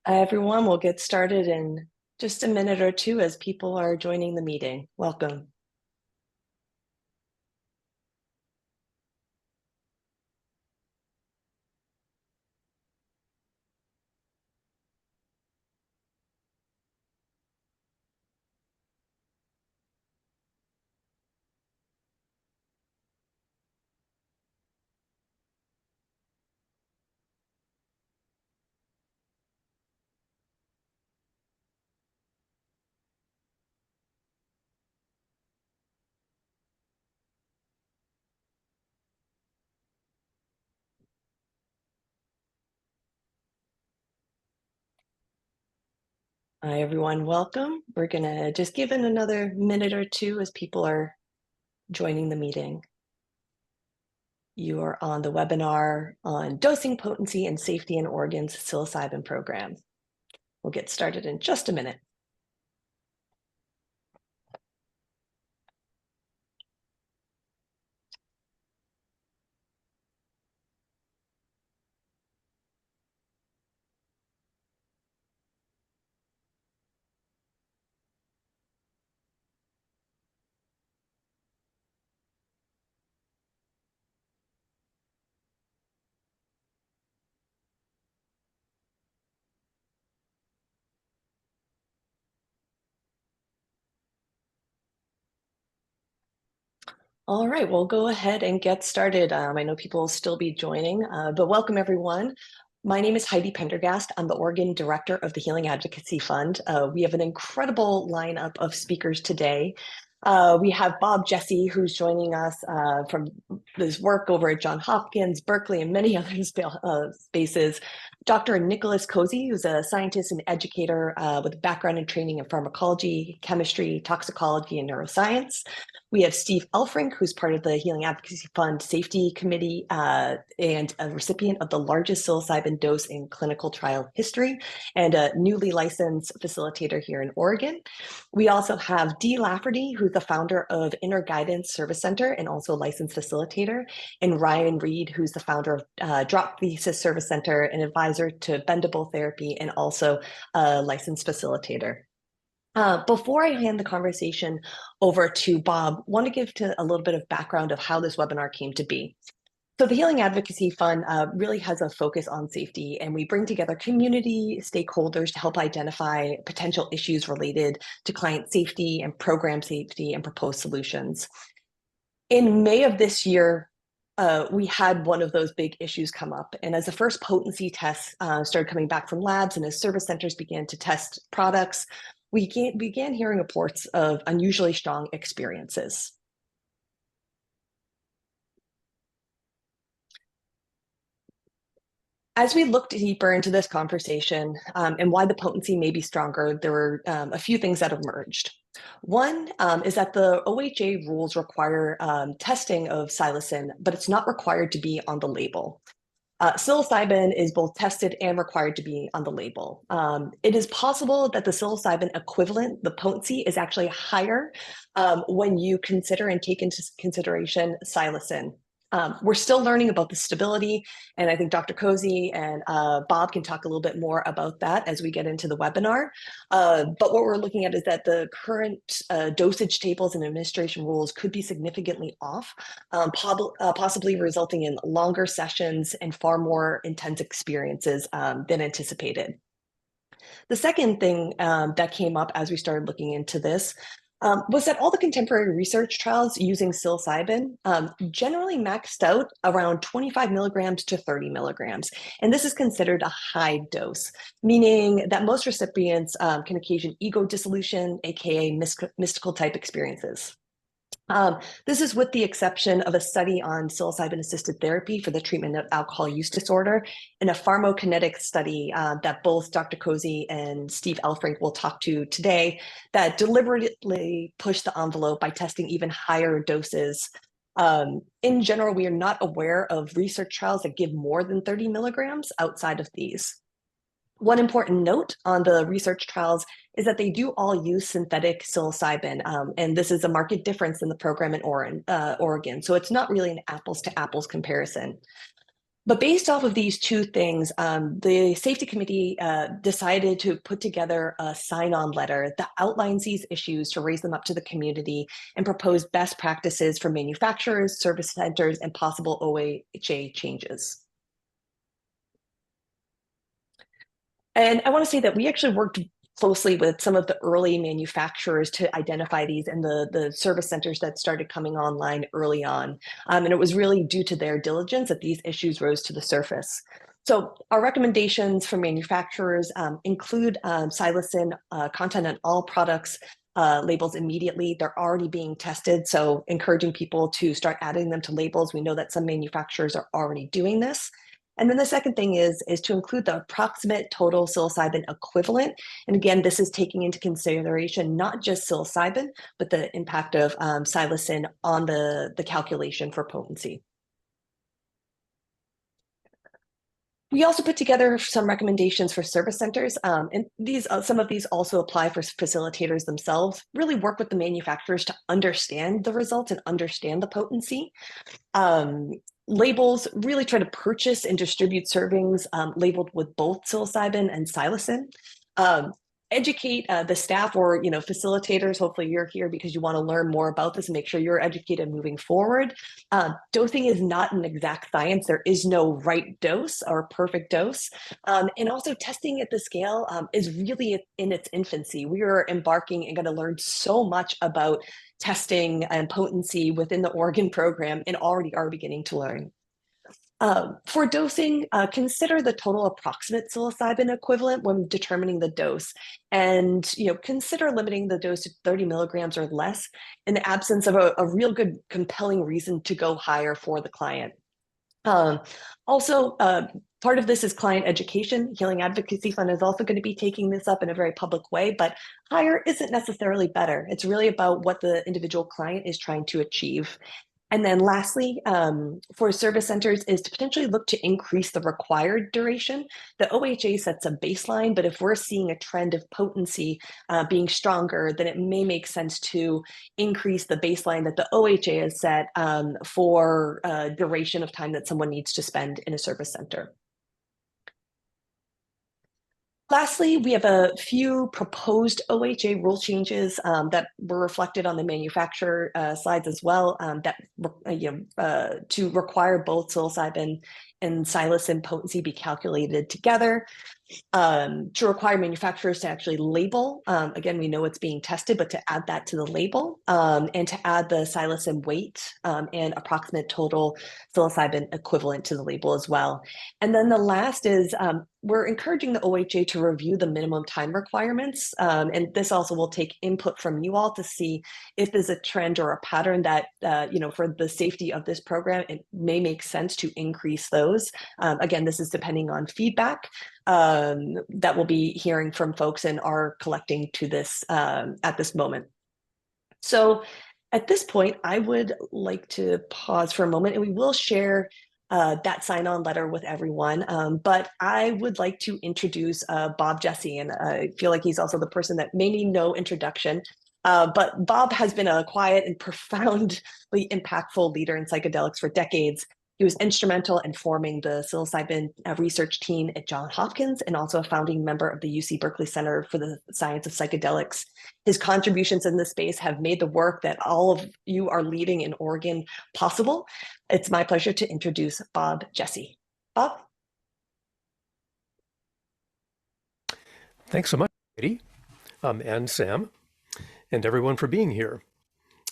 Hi, everyone. We'll get started in just a minute or two as people are joining the meeting. Welcome. Hi, everyone. Welcome. We're going to just give it another minute or two as people are joining the meeting. You are on the webinar on dosing potency and safety in Oregon's psilocybin program. We'll get started in just a minute. All right, we'll go ahead and get started. I know people will still be joining, but welcome everyone. My name is Heidi Pendergast. I'm the Oregon Director of the Healing Advocacy Fund. We have an incredible lineup of speakers today. We have Bob Jesse, who's joining us from his work over at Johns Hopkins, Berkeley, and many other spaces. Dr. Nicholas Cozy, who's a scientist and educator with a background and training in pharmacology, chemistry, toxicology, and neuroscience. We have Steve Elfrink, who's part of the Healing Advocacy Fund Safety Committee and a recipient of the largest psilocybin dose in clinical trial history and a newly licensed facilitator here in Oregon. We also have Dee Lafferty, who's the founder of Inner Guidance Service Center and also a licensed facilitator, and Ryan Reed, who's the founder of Drop Thesis Service Center, an advisor to bendable therapy, and also a licensed facilitator. Before I hand the conversation over to Bob, I want to give a little bit of background of how this webinar came to be. So the Healing Advocacy Fund really has a focus on safety, and we bring together community stakeholders to help identify potential issues related to client safety and program safety and propose solutions. In May of this year, we had one of those big issues come up. And as the first potency tests started coming back from labs and as service centers began to test products, we began hearing reports of unusually strong experiences. As we looked deeper into this conversation and why the potency may be stronger, there were a few things that emerged. One is that the OHA rules require testing of psilocin, but it's not required to be on the label. Psilocybin is both tested and required to be on the label. It is possible that the psilocybin equivalent, the potency, is actually higher when you consider and take into consideration psilocin. We're still learning about the stability, and I think Dr. Cozy and Bob can talk a little bit more about that as we get into the webinar. But what we're looking at is that the current dosage tables and administration rules could be significantly off, possibly resulting in longer sessions and far more intense experiences than anticipated. The second thing that came up as we started looking into this was that all the contemporary research trials using psilocybin generally maxed out around 25 milligrams to 30 milligrams. And this is considered a high dose, meaning that most recipients can occasion ego dissolution, aka mystical type experiences. This is with the exception of a study on psilocybin-assisted therapy for the treatment of alcohol use disorder and a pharmacokinetic study that both Dr. Cozy and Steve Elfrink will talk to today that deliberately pushed the envelope by testing even higher doses. In general, we are not aware of research trials that give more than 30 milligrams outside of these. One important note on the research trials is that they do all use synthetic psilocybin, and this is a marked difference in the program in Oregon. So it's not really an apples to apples comparison. But based off of these two things, the safety committee decided to put together a sign-on letter that outlines these issues to raise them up to the community and propose best practices for manufacturers, service centers, and possible OHA changes. And I want to say that we actually worked closely with some of the early manufacturers to identify these and the service centers that started coming online early on. And it was really due to their diligence that these issues rose to the surface. So our recommendations for manufacturers include psilocin content on all products labels immediately. They're already being tested, so encouraging people to start adding them to labels. We know that some manufacturers are already doing this. And then the second thing is to include the approximate total psilocybin equivalent. And again, this is taking into consideration not just psilocybin, but the impact of psilocin on the calculation for potency. We also put together some recommendations for service centers, and some of these also apply for facilitators themselves. Really work with the manufacturers to understand the results and understand the potency. Um, Labels, really try to purchase and distribute servings labeled with both psilocybin and psilocin. Educate the staff or facilitators. Hopefully you're here because you want to learn more about this and make sure you're educated moving forward. Dosing is not an exact science. There is no right dose or perfect dose. And also testing at the scale is really in its infancy. We are embarking and going to learn so much about testing and potency within the Oregon program and already are beginning to learn. For dosing, consider the total approximate psilocybin equivalent when determining the dose, and consider limiting the dose to 30 milligrams or less in the absence of a real good, compelling reason to go higher for the client. Also, part of this is client education. Healing Advocacy Fund is also going to be taking this up in a very public way, but higher isn't necessarily better. It's really about what the individual client is trying to achieve. And then lastly, for service centers is to potentially look to increase the required duration. The OHA sets a baseline, but if we're seeing a trend of potency being stronger, then it may make sense to increase the baseline that the OHA has set for duration of time that someone needs to spend in a service center. Lastly, we have a few proposed OHA rule changes that were reflected on the manufacturer slides as well, that to require both psilocybin and psilocin potency be calculated together. To require manufacturers to actually label. Again, we know it's being tested, but to add that to the label and to add the psilocin weight and approximate total psilocybin equivalent to the label as well. And then the last is we're encouraging the OHA to review the minimum time requirements. And this also will take input from you all to see if there's a trend or a pattern that, for the safety of this program, it may make sense to increase those. Again, this is depending on feedback that we'll be hearing from folks and are collecting to this at this moment. So at this point, I would like to pause for a moment and we will share that sign-on letter with everyone. But I would like to introduce Bob Jesse, and I feel like he's also the person that may need no introduction. But Bob has been a quiet and profoundly impactful leader in psychedelics for decades. He was instrumental in forming the psilocybin research team at Johns Hopkins and also a founding member of the UC Berkeley Center for the Science of Psychedelics. His contributions in this space have made the work that all of you are leading in Oregon possible. It's my pleasure to introduce Bob Jesse. Bob? Thanks so much, Katie, and Sam, and everyone for being here.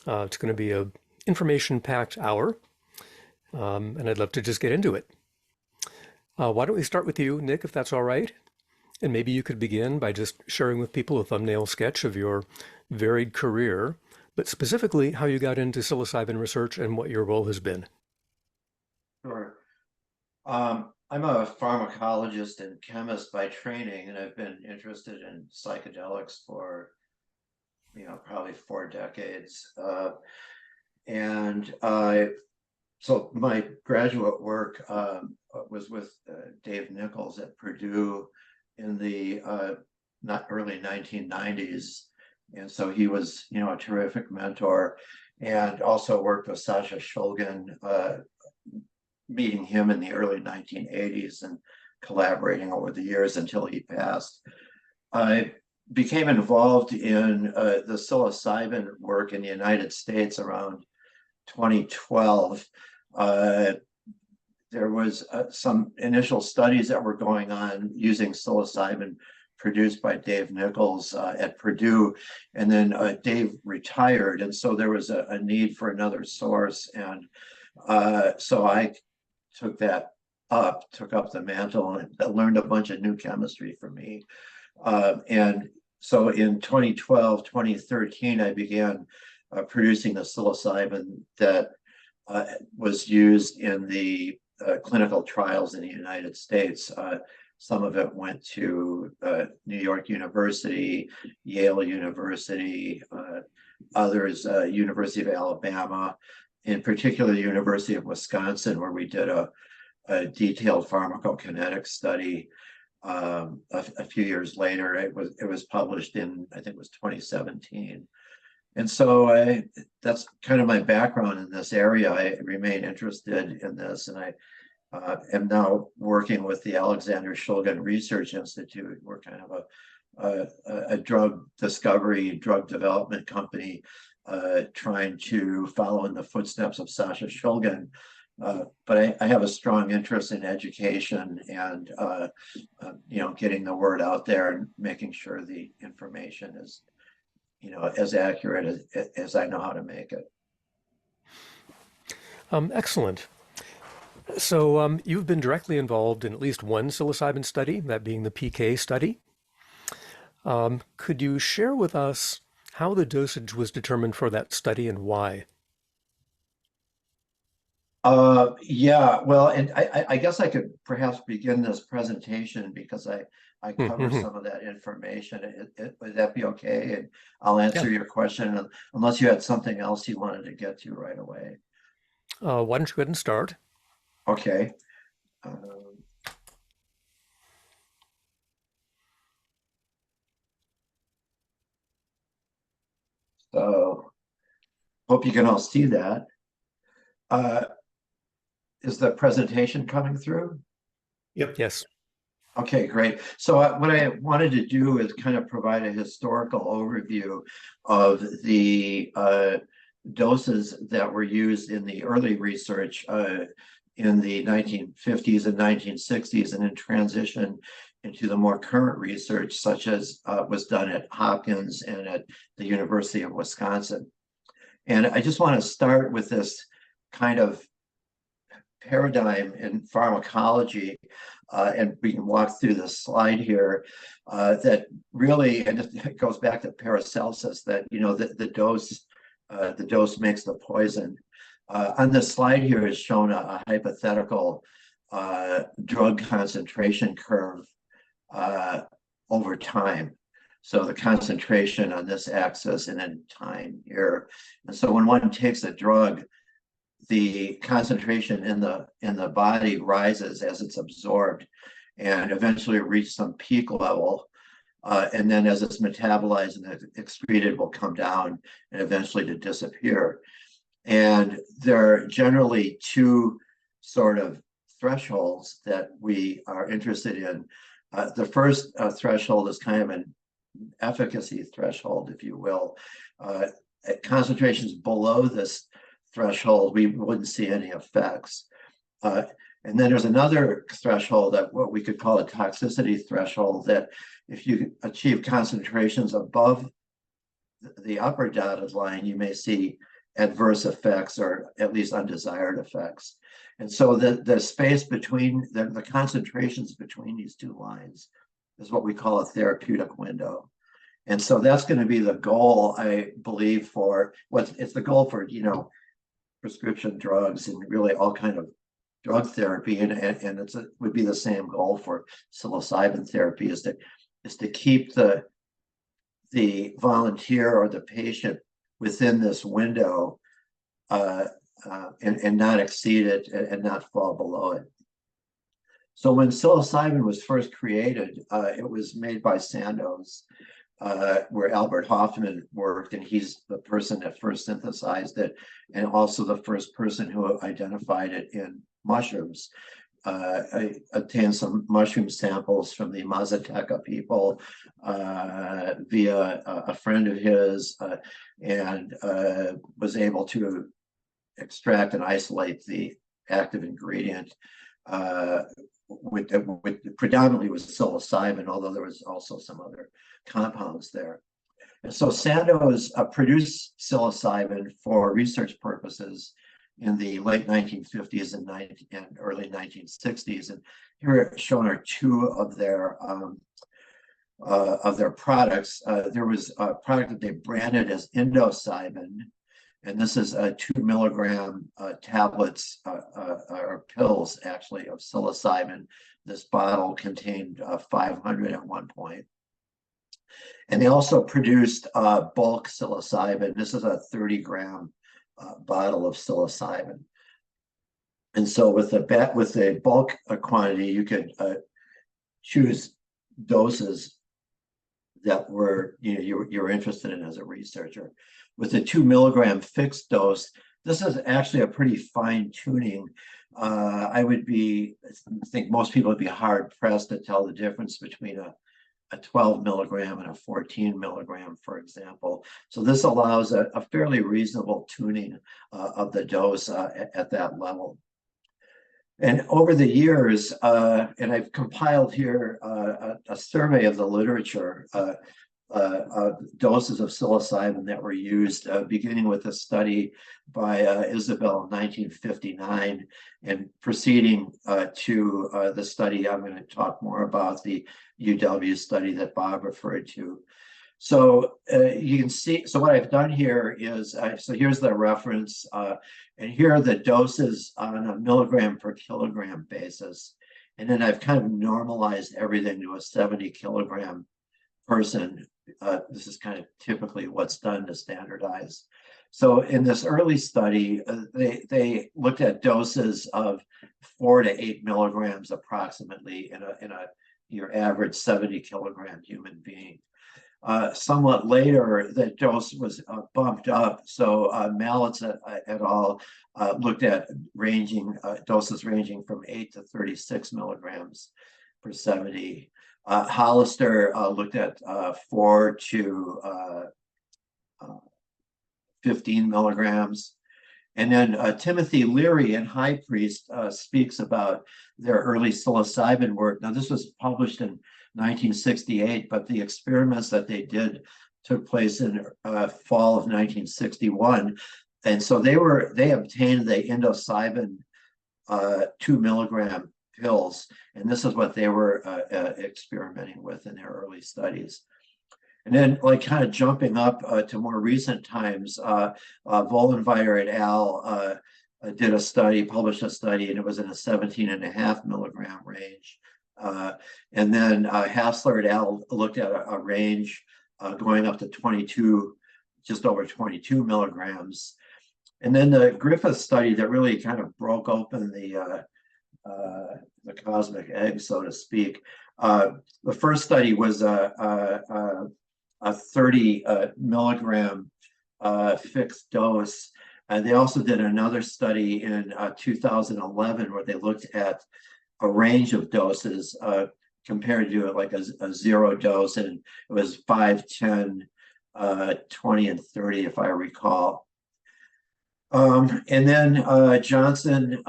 It's going to be an information-packed hour. And I'd love to just get into it. Why don't we start with you, Nick, if that's all right? And maybe you could begin by just sharing with people a thumbnail sketch of your varied career, but specifically how you got into psilocybin research and what your role has been. Sure. I'm a pharmacologist and chemist by training, and I've been interested in psychedelics for, probably 4 decades. So my graduate work was with Dave Nichols at Purdue in the early 1990s. And so he was, a terrific mentor, and also worked with Sasha Shulgin, meeting him in the early 1980s and collaborating over the years until he passed. I became involved in the psilocybin work in the United States around 2012. There was some initial studies that were going on using psilocybin produced by Dave Nichols at Purdue, and then Dave retired, and so there was a need for another source, and so I took up the mantle, and learned a bunch of new chemistry for me. And so in 2012, 2013, I began producing the psilocybin that was used in the clinical trials in the United States. Some of it went to New York University, Yale University, others, University of Alabama, in particular, the University of Wisconsin, where we did a detailed pharmacokinetic study. A few years later, it was published in, I think it was 2017. And so that's kind of my background in this area. I remain interested in this, and I am now working with the Alexander Shulgin Research Institute. We're kind of a drug discovery, drug development company trying to follow in the footsteps of Sasha Shulgin. But I have a strong interest in education and getting the word out there and making sure the information is as accurate as I know how to make it. Excellent. So you've been directly involved in at least one psilocybin study, that being the PK study. Could you share with us how the dosage was determined for that study and why? Yeah, well, and I guess I could perhaps begin this presentation because I cover some of that information. Would that be okay? And I'll answer your question unless you had something else you wanted to get to right away. Why don't you go ahead and start? Okay. So hope you can all see that. Is the presentation coming through? Yep. Yes. Okay, great. So what I wanted to do is kind of provide a historical overview of the doses that were used in the early research in the 1950s and 1960s, and in transition into the more current research, such as was done at Hopkins and at the University of Wisconsin. And I just want to start with this kind of paradigm in pharmacology, and we can walk through this slide here, that really, and it goes back to Paracelsus, that the dose makes the poison. On this slide here is shown a hypothetical drug concentration curve over time. So the concentration on this axis and then time here. And so when one takes a drug, the concentration in the body rises as it's absorbed and eventually reach some peak level. And then as it's metabolized and excreted, will come down and eventually to disappear. And there are generally two sort of thresholds that we are interested in. The first threshold is kind of an efficacy threshold, if you will. At concentrations below this threshold, we wouldn't see any effects. And then there's another threshold, that what we could call a toxicity threshold, that if you achieve concentrations above the upper dotted line, you may see adverse effects or at least undesired effects. And so the space between the concentrations between these two lines is what we call a therapeutic window. And so that's going to be the goal, I believe, for it's the goal for prescription drugs and really all kind of drug therapy, and it would be the same goal for psilocybin therapy, is to keep the volunteer or the patient within this window and not exceed it and not fall below it. So when psilocybin was first created, it was made by Sandoz, where Albert Hoffman worked, and he's the person that first synthesized it, and also the first person who identified it in mushrooms. I obtained some mushroom samples from the Mazateca people via a friend of his, and was able to extract and isolate the active ingredient, with predominantly was psilocybin, although there was also some other compounds there. And so Sandoz produced psilocybin for research purposes in the late 1950s and early 1960s. And here shown are two of their products. There was a product that they branded as Indocybin, and this is 2 milligram tablets or pills actually of psilocybin. This bottle contained 500 at one point. And they also produced bulk psilocybin. This is a 30-gram bottle of psilocybin. And so with the bulk quantity, you could choose doses that were you're interested in as a researcher. With the 2 milligram fixed dose, this is actually a pretty fine tuning. I think most people would be hard pressed to tell the difference between a 12 milligram and a 14 milligram, for example. So this allows a fairly reasonable tuning of the dose at that level. And over the years, and I've compiled here a survey of the literature, doses of psilocybin that were used, beginning with a study by Isabel in 1959 and proceeding to the study I'm going to talk more about, the UW study that Bob referred to. So you can see, so what I've done here is, so here's the reference, and here are the doses on a milligram per kilogram basis. And then I've kind of normalized everything to a 70 kilogram person. This is kind of typically what's done to standardize. So in this early study, they looked at doses of 4 to 8 milligrams approximately in your average 70 kilogram human being. Somewhat later, the dose was bumped up. So Mallets et al. Looked at doses ranging from 8 to 36 milligrams per 70. Hollister looked at 4 to 15 milligrams. And then Timothy Leary and High Priest speaks about their early psilocybin work. Now, this was published in 1968, but the experiments that they did took place in fall of 1961. And so they obtained the Indocybin 2 milligram pills. And this is what they were experimenting with in their early studies. And then, like, kind of jumping up to more recent times, Vollenweider et al. Did a study, published a study, and it was in a 17.5 milligram range. And then Hassler et al. Looked at a range going up to 22, just over 22 milligrams. And then the Griffith study that really kind of broke open the cosmic egg, so to speak. The first study was a 30 milligram fixed dose. They also did another study in 2011 where they looked at a range of doses compared to like a zero dose, and it was 5, 10, 20, and 30, if I recall. And then Matt Johnson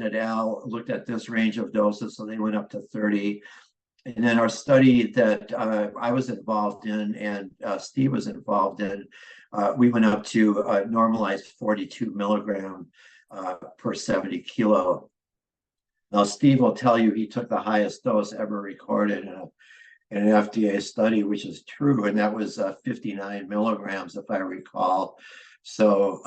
et al. Looked at this range of doses, so they went up to 30. And then our study that I was involved in and Steve was involved in, we went up to normalized 42 milligram per 70 kilo. Now, Steve will tell you he took the highest dose ever recorded in an FDA study, which is true, and that was 59 milligrams, if I recall. So,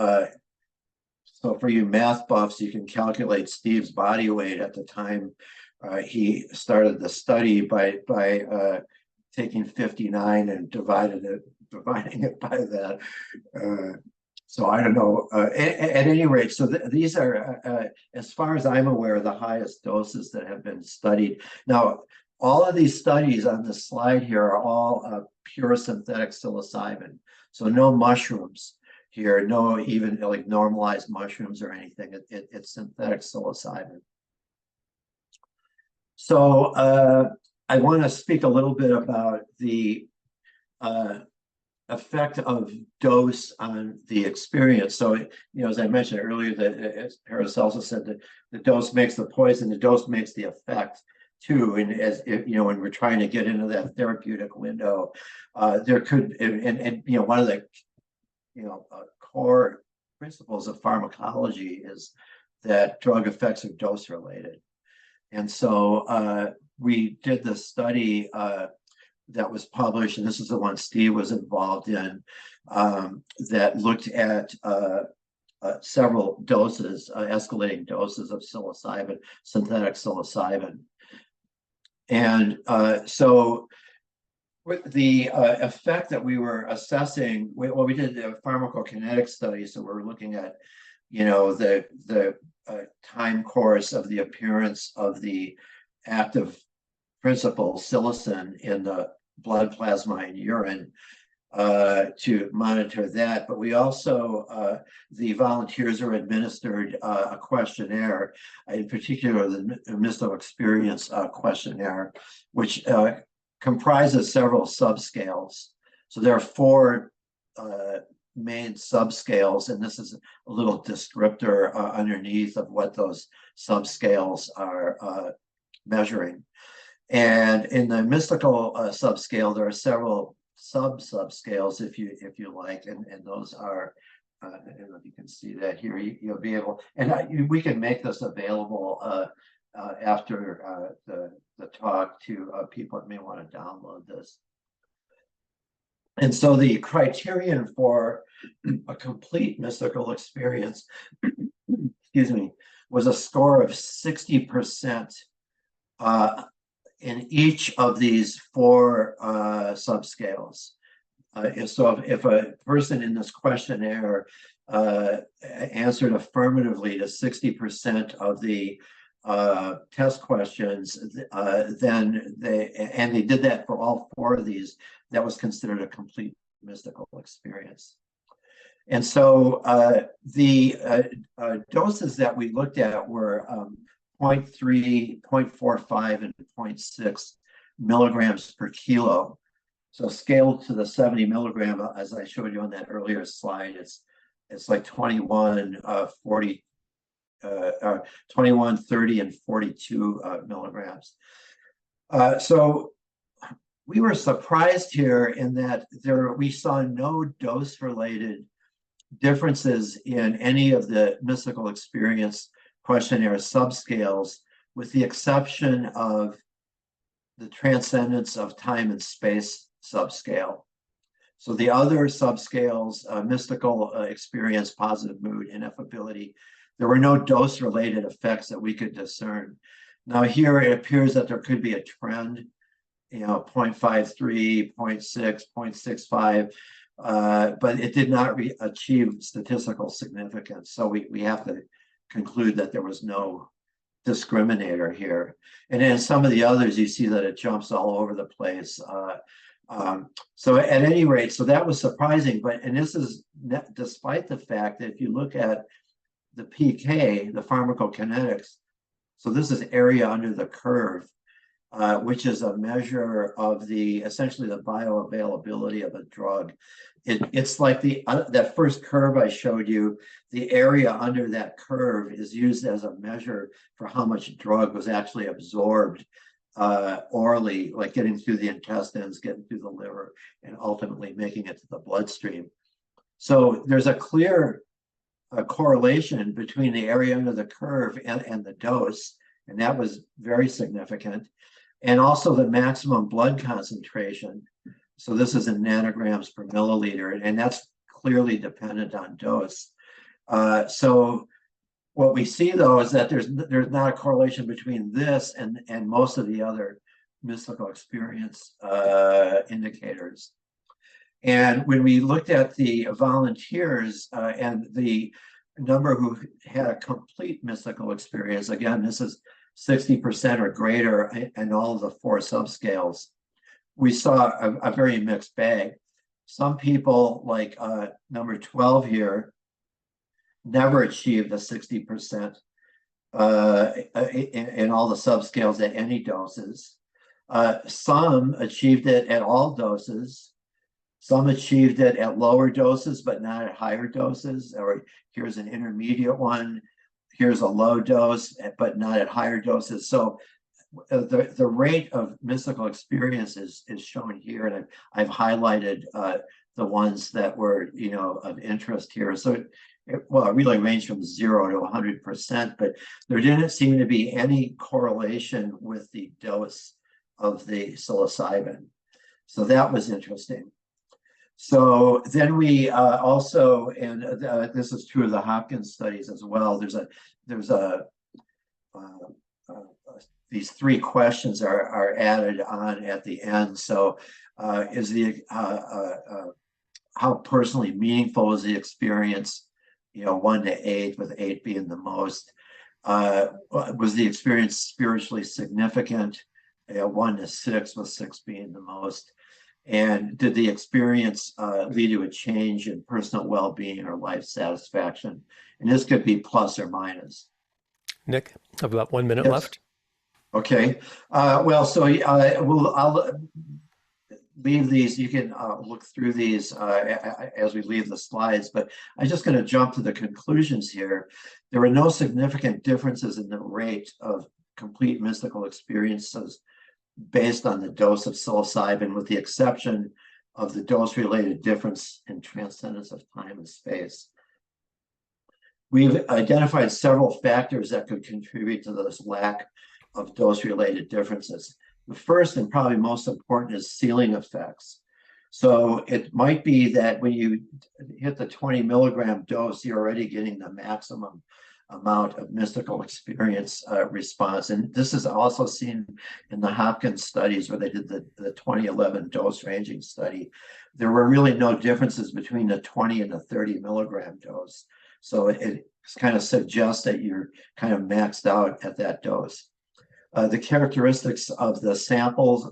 so for you math buffs, you can calculate Steve's body weight at the time he started the study by taking 59 and dividing it by that. So I don't know. At any rate, so these are, as far as I'm aware, the highest doses that have been studied. Now, all of these studies on the slide here are all pure synthetic psilocybin, so no mushrooms. here, no even like normalized mushrooms or anything. It's synthetic psilocybin. So I want to speak a little bit about the effect of dose on the experience. So, as I mentioned earlier, that as Paracelsus said, that the dose makes the poison, the dose makes the effect too. And as when we're trying to get into that therapeutic window, there could, and one of the core principles of pharmacology is that drug effects are dose related. And so we did this study that was published, and this is the one Steve was involved in, that looked at several doses, escalating doses of psilocybin, synthetic psilocybin. And so with the effect that we were assessing, we did a pharmacokinetic study, so we're looking at the time course of the appearance of the active principle psilocin in the blood plasma and urine to monitor that. But we also, the volunteers are administered a questionnaire, in particular the mystical experience questionnaire, which comprises several subscales. So there are 4 main subscales, and this is a little descriptor underneath of what those subscales are measuring. And in the mystical subscale, there are several subscales, if you like, and those are, I don't know if you can see that here. You'll be able, and we can make this available after the talk to people that may want to download this. And so the criterion for a complete mystical experience, excuse me, was a score of 60% in each of these 4 subscales. So if a person in this questionnaire answered affirmatively to 60% of the test questions, then they did that for all 4 of these, that was considered a complete mystical experience. And so the doses that we looked at were 0.3, 0.45, and 0.6 milligrams per kilo. So scaled to the 70 milligram, as I showed you on that earlier slide, it's like 21, 40, 21, 30, and 42 milligrams. So we were surprised here in that we saw no dose-related differences in any of the mystical experience questionnaire subscales, with the exception of the transcendence of time and space subscale. So the other subscales, mystical experience, positive mood, ineffability, there were no dose-related effects that we could discern. Now here it appears that there could be a trend, 0.53, 0.6, 0.65, but it did not achieve statistical significance. So we have to conclude that there was no discriminator here. And in some of the others, you see that it jumps all over the place. So at any rate, so that was surprising, and this is despite the fact that if you look at the PK, the pharmacokinetics, so this is area under the curve, which is a measure of essentially the bioavailability of a drug. It's like that first curve I showed you, the area under that curve is used as a measure for how much drug was actually absorbed orally, like getting through the intestines, getting through the liver, and ultimately making it to the bloodstream. So there's a clear correlation between the area under the curve and the dose, and that was very significant. And also the maximum blood concentration. So this is in nanograms per milliliter, and that's clearly dependent on dose. So what we see though is that there's not a correlation between this and most of the other mystical experience indicators. And when we looked at the volunteers and the number who had a complete mystical experience, again, this is 60% or greater in all of the 4 subscales, we saw a very mixed bag. Some people, like number 12 here, never achieved a 60% in all the subscales at any doses. Some achieved it at all doses. Some achieved it at lower doses, but not at higher doses. Or here's an intermediate one. Here's a low dose, but not at higher doses. So the rate of mystical experience is shown here, and I've highlighted the ones that were of interest here. So it really ranged from 0 to 100%, but there didn't seem to be any correlation with the dose of the psilocybin. So that was interesting. So then we also, and this is true of the Hopkins studies as well. These 3 questions are added on at the end. So is the how personally meaningful was the experience? 1 to 8, with 8 being the most. Was the experience spiritually significant? 1 to 6, with 6 being the most. And did the experience lead to a change in personal well-being or life satisfaction? And this could be plus or minus. Nick, I've about 1 minute Yes. left. Okay. Well, so I'll leave these. You can look through these as we leave the slides, but I'm just going to jump to the conclusions here. There were no significant differences in the rate of complete mystical experiences based on the dose of psilocybin, with the exception of the dose-related difference in transcendence of time and space. We've identified several factors that could contribute to this lack of dose-related differences. The first and probably most important is ceiling effects. So it might be that when you hit the 20 milligram dose, you're already getting the maximum amount of mystical experience response. And this is also seen in the Hopkins studies where they did the 2011 dose ranging study. There were really no differences between the 20 and the 30 milligram dose. So it kind of suggests that you're kind of maxed out at that dose. The characteristics of the samples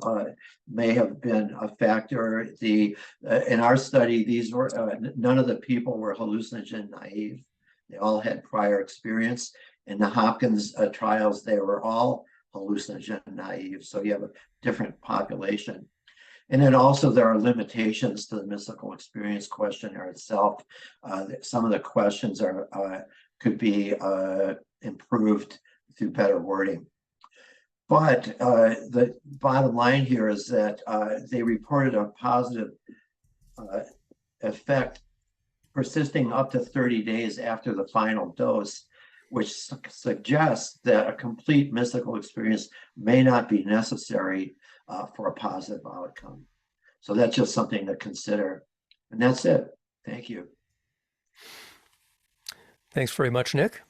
may have been a factor. In our study, these were none of the people were hallucinogen naive. They all had prior experience. In the Hopkins trials, they were all hallucinogen naive. So you have a different population. And then also there are limitations to the mystical experience questionnaire itself. Some of the questions could be improved through better wording. But the bottom line here is that they reported a positive effect persisting up to 30 days after the final dose, which suggests that a complete mystical experience may not be necessary for a positive outcome. So that's just something to consider. And that's it. Thank you. Thanks very much, Nick.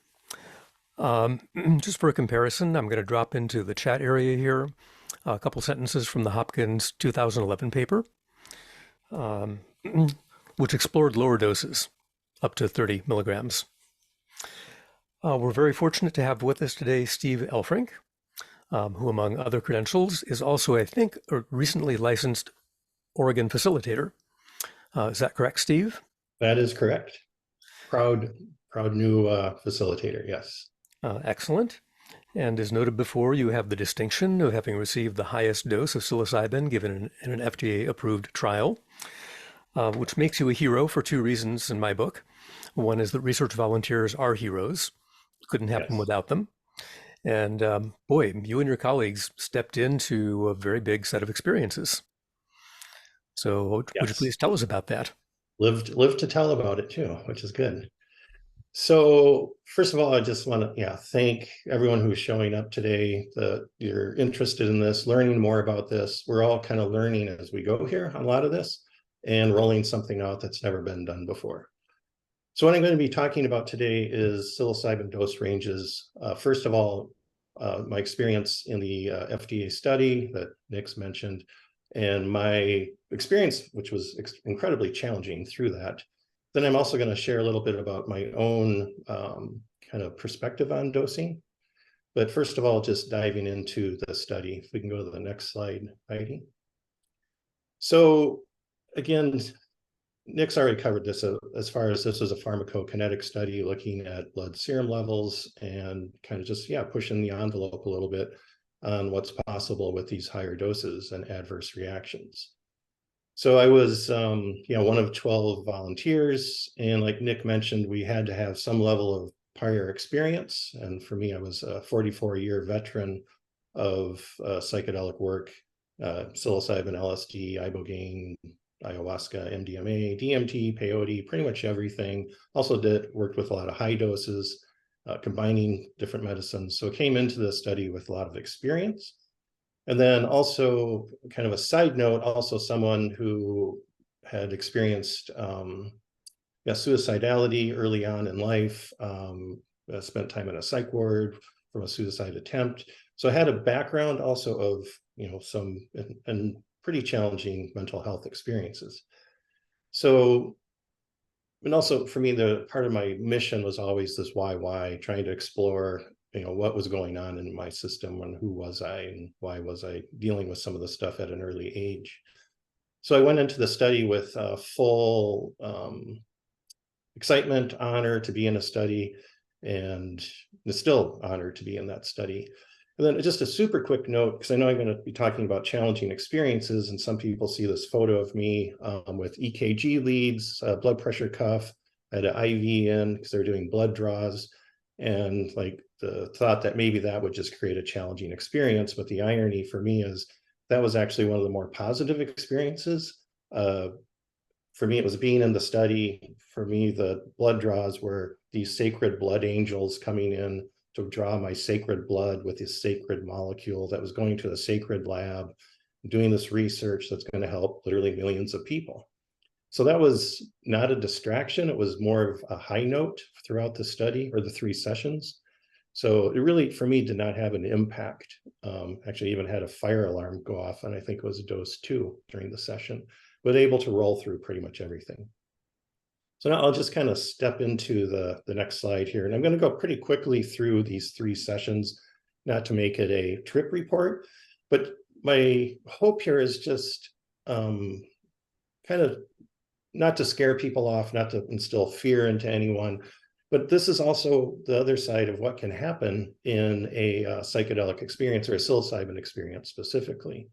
Just for a comparison, I'm going to drop into the chat area here a couple sentences from the Hopkins 2011 paper, which explored lower doses up to 30 milligrams. We're very fortunate to have with us today Steve Elfrink, who, among other credentials, is also, I think, a recently licensed Oregon facilitator. Is that correct, Steve? That is correct. Proud new facilitator, yes. Excellent. And as noted before, you have the distinction of having received the highest dose of psilocybin given in an FDA-approved trial, which makes you a hero for 2 reasons in my book. One is that research volunteers are heroes. Couldn't happen without them. And boy, you and your colleagues stepped into a very big set of experiences. So would you please tell us about that? Lived to tell about it too, which is good. So first of all, I just want to thank everyone who's showing up today, that you're interested in this, learning more about this. We're all kind of learning as we go here on a lot of this and rolling something out that's never been done before. So what I'm going to be talking about today is psilocybin dose ranges. First of all, my experience in the FDA study that Nick's mentioned, and my experience, which was incredibly challenging through that. Then I'm also going to share a little bit about my own kind of perspective on dosing. But first of all, just diving into the study. If we can go to the next slide, Heidi. So again, Nick's already covered this as far as this was a pharmacokinetic study looking at blood serum levels and kind of just, yeah, pushing the envelope a little bit on what's possible with these higher doses and adverse reactions. So I was, one of 12 volunteers. And like Nick mentioned, we had to have some level of prior experience. And for me, I was a 44-year veteran of psychedelic work, psilocybin, LSD, ibogaine, ayahuasca, MDMA, DMT, peyote, pretty much everything. Also worked with a lot of high doses, combining different medicines. So came into the study with a lot of experience. And then also kind of a side note, also someone who had experienced suicidality early on in life, spent time in a psych ward from a suicide attempt. So I had a background also of, some and pretty challenging mental health experiences. So, and also for me, the part of my mission was always this why, trying to explore, what was going on in my system and who was I and why was I dealing with some of the stuff at an early age. So I went into the study with full excitement, honor to be in a study, and it's still honored to be in that study. And then just a super quick note, because I know I'm going to be talking about challenging experiences, and some people see this photo of me with EKG leads, blood pressure cuff. I had an IV in because they're doing blood draws, and like the thought that maybe that would just create a challenging experience. But the irony for me is that was actually one of the more positive experiences. For me, it was being in the study. For me, the blood draws were these sacred blood angels coming in to draw my sacred blood with this sacred molecule that was going to the sacred lab, doing this research that's going to help literally millions of people. So that was not a distraction. It was more of a high note throughout the study or the 3 sessions. So it really, for me, did not have an impact. Actually, even had a fire alarm go off, and I think it was dose 2 during the session, but able to roll through pretty much everything. So now I'll just kind of step into the next slide here. And I'm going to go pretty quickly through these 3 sessions, not to make it a trip report, but my hope here is just kind of not to scare people off, not to instill fear into anyone, but this is also the other side of what can happen in a psychedelic experience or a psilocybin experience specifically.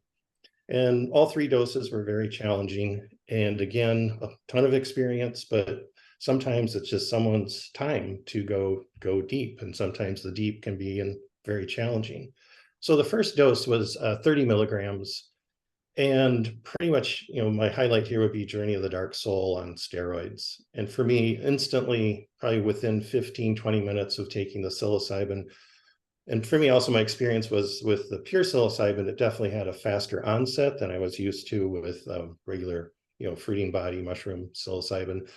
And all 3 doses were very challenging. And again, a ton of experience, but sometimes it's just someone's time to go deep. And sometimes the deep can be very challenging. So the first dose was 30 milligrams. And pretty much, my highlight here would be Journey of the Dark Soul on steroids. And for me, instantly, probably within 15, 20 minutes of taking the psilocybin, and for me, also, my experience was with the pure psilocybin, it definitely had a faster onset than I was used to with regular, fruiting body mushroom psilocybin.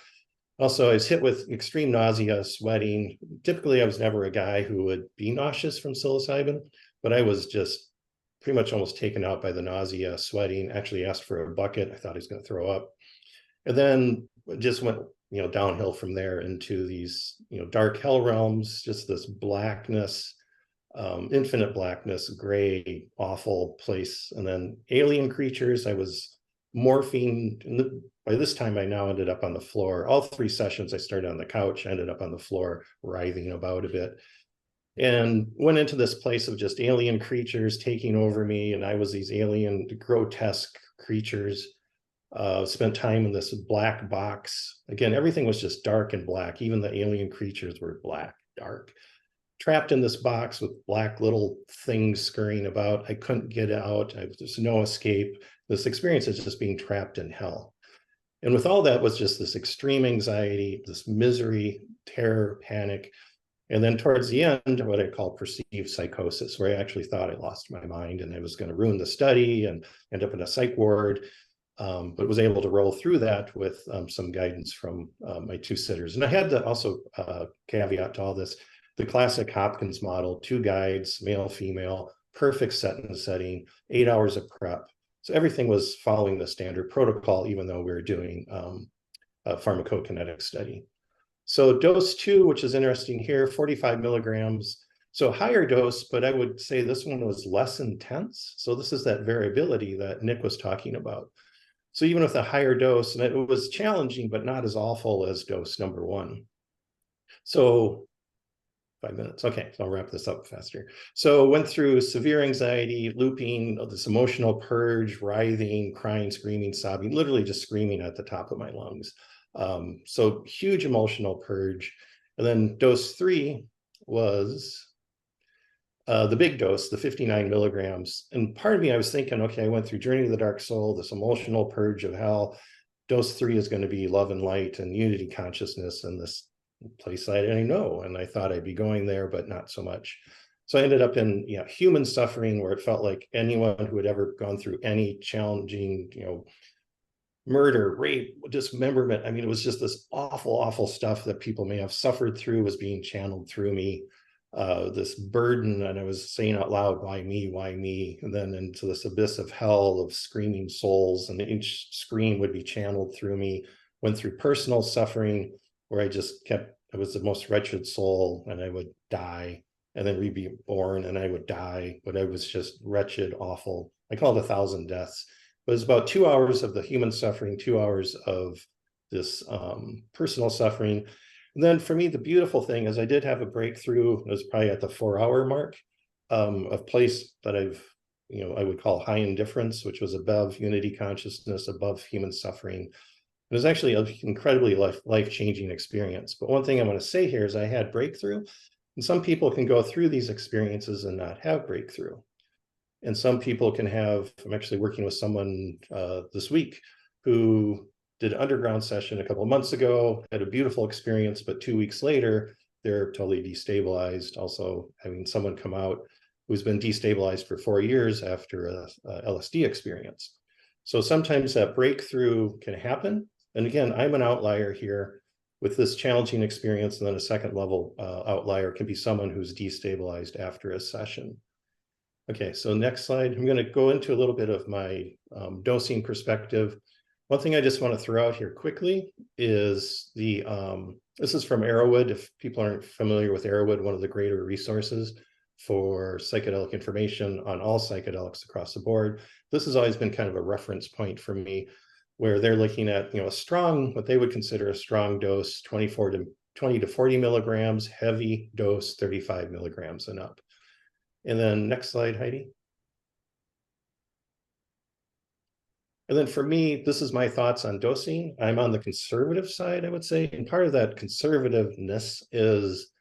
Also, I was hit with extreme nausea, sweating. Typically, I was never a guy who would be nauseous from psilocybin, but I was just pretty much almost taken out by the nausea, sweating, actually asked for a bucket. I thought he was going to throw up. And then just went, downhill from there into these, dark hell realms, just this blackness, infinite blackness, gray, awful place. And then alien creatures. I was morphine. By this time, I now ended up on the floor. All 3 sessions, I started on the couch, ended up on the floor, writhing about a bit, and went into this place of just alien creatures taking over me. And I was these alien, grotesque creatures. Spent time in this black box. Again, everything was just dark and black. Even the alien creatures were black, dark. Trapped in this box with black little things scurrying about. I couldn't get out. There's no escape. This experience is just being trapped in hell. And with all that was just this extreme anxiety, this misery, terror, panic. And then towards the end, what I call perceived psychosis, where I actually thought I lost my mind and I was going to ruin the study and end up in a psych ward, but was able to roll through that with some guidance from my 2 sitters. And I had to also caveat to all this, the classic Hopkins model, 2 guides, male, female, perfect set and setting, 8 hours of prep. So everything was following the standard protocol, even though we were doing a pharmacokinetic study. So dose 2, which is interesting here, 45 milligrams. So higher dose, but I would say this one was less intense. So this is that variability that Nick was talking about. So even with a higher dose, and it was challenging, but not as awful as dose number 1. So 5 minutes. Okay, so I'll wrap this up faster. So went through severe anxiety, looping, this emotional purge, writhing, crying, screaming, sobbing, literally just screaming at the top of my lungs. So huge emotional purge. And then dose 3 was the big dose, the 59 milligrams. And part of me, I was thinking, okay, I went through Journey to the Dark Soul, this emotional purge of hell. Dose 3 is going to be love and light and unity consciousness and this place I didn't know. And I thought I'd be going there, but not so much. So I ended up in human suffering, where it felt like anyone who had ever gone through any challenging, murder, rape, dismemberment. I mean, it was just this awful, awful stuff that people may have suffered through was being channeled through me. This burden, and I was saying out loud, why me, why me? And then into this abyss of hell of screaming souls, and each scream would be channeled through me. Went through personal suffering where I was the most wretched soul, and I would die and then be born, and I would die, but I was just wretched, awful. I call it 1,000 deaths. But it was about 2 hours of the human suffering, 2 hours of this personal suffering. And then for me, the beautiful thing is I did have a breakthrough. It was probably at the 4-hour mark, a place that I would call high indifference, which was above unity consciousness, above human suffering. It was actually an incredibly life-changing experience. But one thing I want to say here is I had breakthrough, and some people can go through these experiences and not have breakthrough. And some people can have, I'm actually working with someone this week who did an underground session a couple of months ago, had a beautiful experience, but 2 weeks later, they're totally destabilized. Also having someone come out who's been destabilized for 4 years after a LSD experience. So sometimes that breakthrough can happen. And again, I'm an outlier here with this challenging experience. And then a second level outlier can be someone who's destabilized after a session. Okay, so next slide. I'm going to go into a little bit of my dosing perspective. One thing I just want to throw out here quickly is this is from Arrowwood. If people aren't familiar with Arrowwood, one of the greater resources for psychedelic information on all psychedelics across the board. This has always been kind of a reference point for me, where they're looking at a strong, what they would consider a strong dose, 20 to 40 milligrams, heavy dose, 35 milligrams and up. And then next slide, Heidi. And then for me, this is my thoughts on dosing. I'm on the conservative side, I would say. And part of that conservativeness is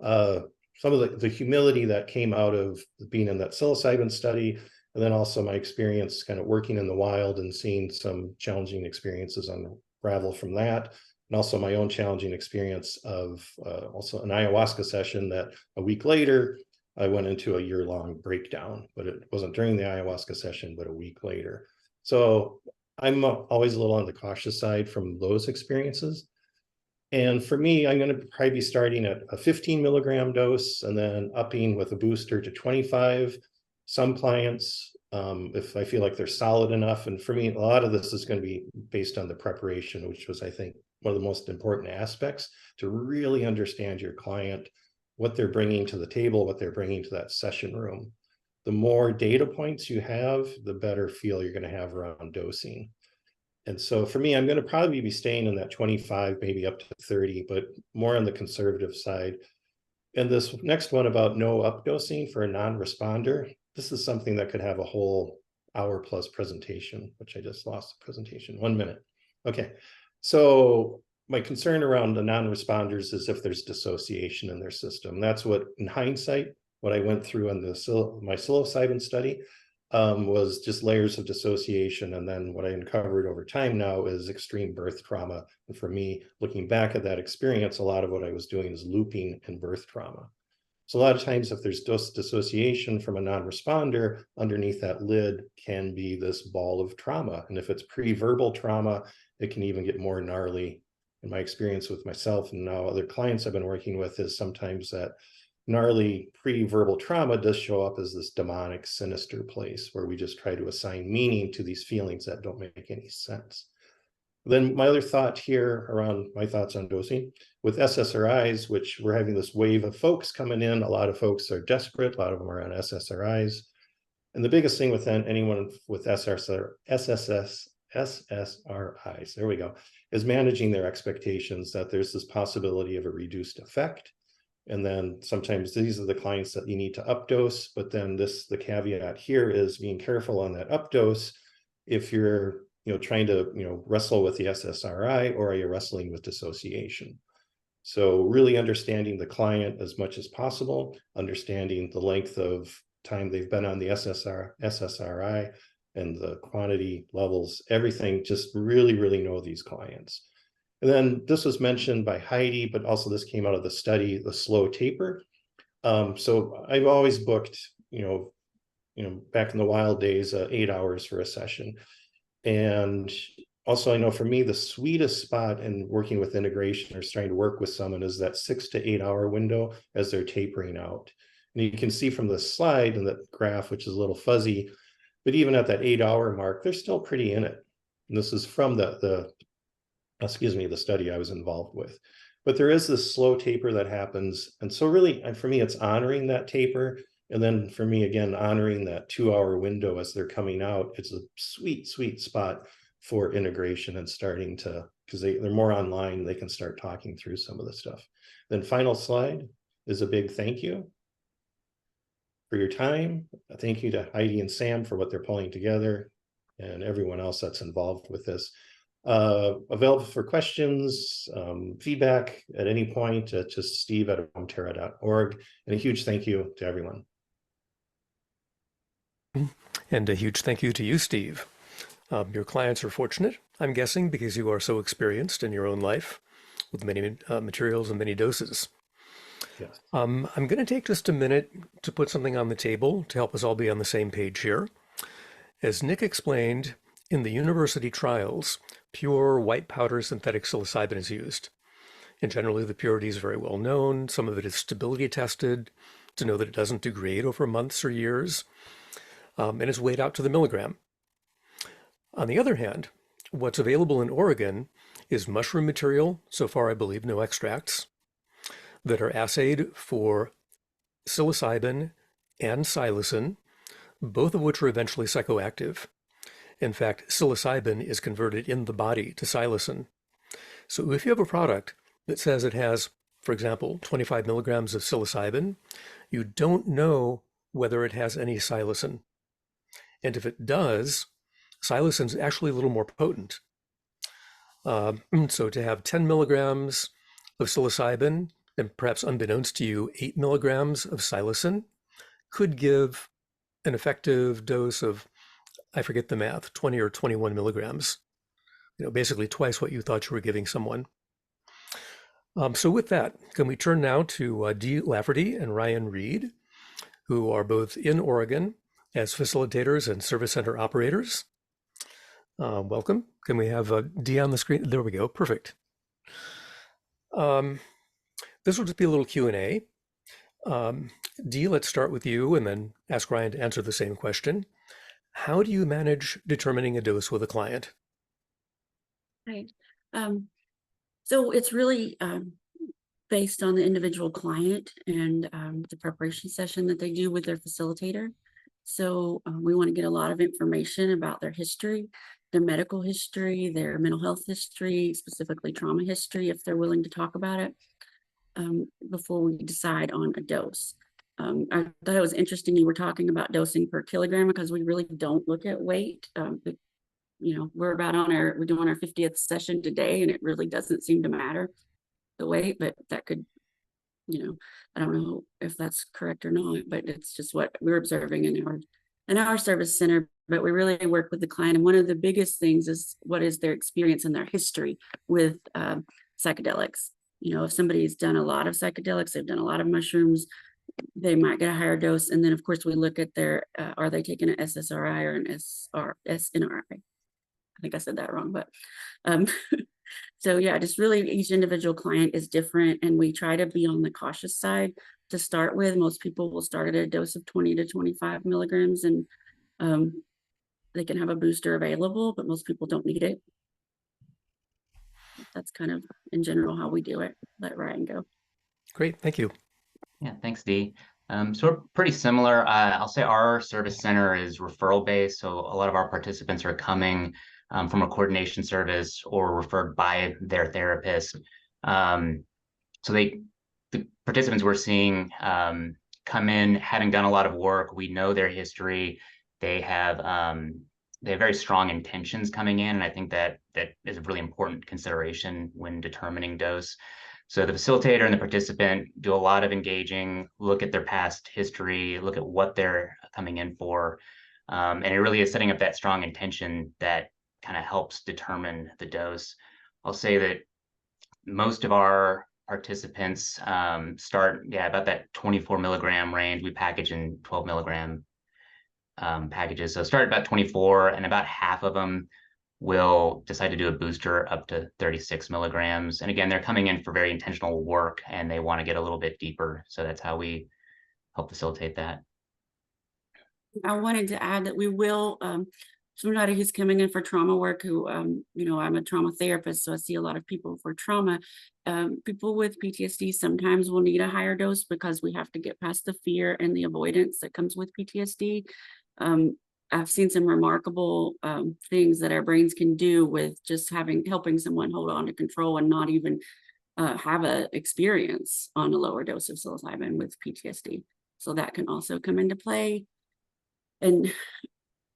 some of the humility that came out of being in that psilocybin study, and then also my experience kind of working in the wild and seeing some challenging experiences unravel from that. And also my own challenging experience of also an ayahuasca session that a week later, I went into a year-long breakdown, but it wasn't during the ayahuasca session, but a week later. So I'm always a little on the cautious side from those experiences. And for me, I'm going to probably be starting at a 15 milligram dose and then upping with a booster to 25. Some clients, if I feel like they're solid enough. And for me, a lot of this is going to be based on the preparation, which was, I think, one of the most important aspects to really understand your client, what they're bringing to the table, what they're bringing to that session room. The more data points you have, the better feel you're going to have around dosing. And so for me, I'm going to probably be staying in that 25, maybe up to 30, but more on the conservative side. And this next one about no updosing for a non-responder, this is something that could have a whole hour plus presentation, which I just lost the presentation. 1 minute. Okay. So my concern around the non-responders is if there's dissociation in their system. That's what, in hindsight, what I went through in my psilocybin study was just layers of dissociation. And then what I uncovered over time now is extreme birth trauma. And for me, looking back at that experience, a lot of what I was doing is looping in birth trauma. So a lot of times if there's dissociation from a non-responder, underneath that lid can be this ball of trauma. And if it's pre-verbal trauma, it can even get more gnarly. In my experience with myself and now other clients I've been working with is sometimes that gnarly pre-verbal trauma does show up as this demonic, sinister place where we just try to assign meaning to these feelings that don't make any sense. Then my other thought here around my thoughts on dosing with SSRIs, which we're having this wave of folks coming in. A lot of folks are desperate. A lot of them are on SSRIs. And the biggest thing with anyone with SSRIs SSRIs, there we go, is managing their expectations that there's this possibility of a reduced effect. And then sometimes these are the clients that you need to updose, but then the caveat here is being careful on that updose. If you're, trying to, wrestle with the SSRI, or are you wrestling with dissociation? So really understanding the client as much as possible, understanding the length of time they've been on the SSRI and the quantity levels, everything, just really, really know these clients. And then this was mentioned by Heidi, but also this came out of the study, the slow taper. So I've always booked, back in the wild days, 8 hours for a session. And also, I know for me, the sweetest spot in working with integration or trying to work with someone is that 6 to 8 hour window as they're tapering out. And you can see from the slide and the graph, which is a little fuzzy, but even at that 8 hour mark, they're still pretty in it. And this is from the study I was involved with. But there is this slow taper that happens. And so really, for me, it's honoring that taper. And then for me, again, honoring that 2 hour window as they're coming out. It's a sweet, sweet spot for integration and starting to, because they're more online, they can start talking through some of the stuff. Then final slide is a big thank you for your time. A thank you to Heidi and Sam for what they're pulling together, and everyone else that's involved with this. Available for questions, feedback at any point, just steve@hometerra.org. And a huge thank you to everyone. And a huge thank you to you, Steve. Your clients are fortunate, I'm guessing, because you are so experienced in your own life with many materials and many doses. Yes. I'm going to take just a minute to put something on the table to help us all be on the same page here. As Nick explained, in the university trials, pure white powder synthetic psilocybin is used. And generally the purity is very well known. Some of it is stability tested to know that it doesn't degrade over months or years. And it's weighed out to the milligram. On the other hand, what's available in Oregon is mushroom material, so far I believe no extracts, that are assayed for psilocybin and psilocin, both of which are eventually psychoactive. In fact, psilocybin is converted in the body to psilocin. So if you have a product that says it has, for example, 25 milligrams of psilocybin, you don't know whether it has any psilocin. And if it does, psilocin is actually a little more potent. So to have 10 milligrams of psilocybin, and perhaps unbeknownst to you, 8 milligrams of psilocin could give an effective dose of, I forget the math, 20 or 21 milligrams, basically twice what you thought you were giving someone. So with that, can we turn now to Dee Lafferty and Ryan Reed, who are both in Oregon as facilitators and service center operators. Welcome. Can we have Dee on the screen? There we go. Perfect. This will just be a little Q&A. Dee, let's start with you and then ask Ryan to answer the same question. How do you manage determining a dose with a client? Right. So it's really based on the individual client and the preparation session that they do with their facilitator. So we want to get a lot of information about their history, their medical history, their mental health history, specifically trauma history, if they're willing to talk about it, before we decide on a dose. I thought it was interesting you were talking about dosing per kilogram, because we really don't look at weight. We're doing our 50th session today, and it really doesn't seem to matter the weight, but that could, I don't know if that's correct or not, but it's just what we're observing in our service center. But we really work with the client, and one of the biggest things is what is their experience and their history with psychedelics. If somebody's done a lot of psychedelics, they've done a lot of mushrooms, they might get a higher dose. And then of course we look at their are they taking an SSRI or an SNRI? I think I said that wrong, but so yeah, just really each individual client is different, and we try to be on the cautious side to start with. Most people will start at a dose of 20 to 25 milligrams, and they can have a booster available, but most people don't need it. That's kind of in general how we do it. Let Ryan go. Great, thank you. Yeah, thanks, Dee. So we're pretty similar. I'll say our service center is referral based. So a lot of our participants are coming from a coordination service or referred by their therapist. Um, so the participants we're seeing come in having done a lot of work. We know their history. They have very strong intentions coming in, and I think that is a really important consideration when determining dose. So the facilitator and the participant do a lot of engaging, look at their past history, look at what they're coming in for. And it really is setting up that strong intention that kind of helps determine the dose. I'll say that most of our participants start, about that 24 milligram range. We package in 12 milligram packages. So start about 24, and about half of them will decide to do a booster up to 36 milligrams. And again, they're coming in for very intentional work and they want to get a little bit deeper. So that's how we help facilitate that. I wanted to add that we will, somebody who's coming in for trauma work who, I'm a trauma therapist, so I see a lot of people for trauma. People with PTSD sometimes will need a higher dose because we have to get past the fear and the avoidance that comes with PTSD. I've seen some remarkable things that our brains can do with just helping someone hold on to control and not even have a experience on a lower dose of psilocybin with PTSD. So that can also come into play. And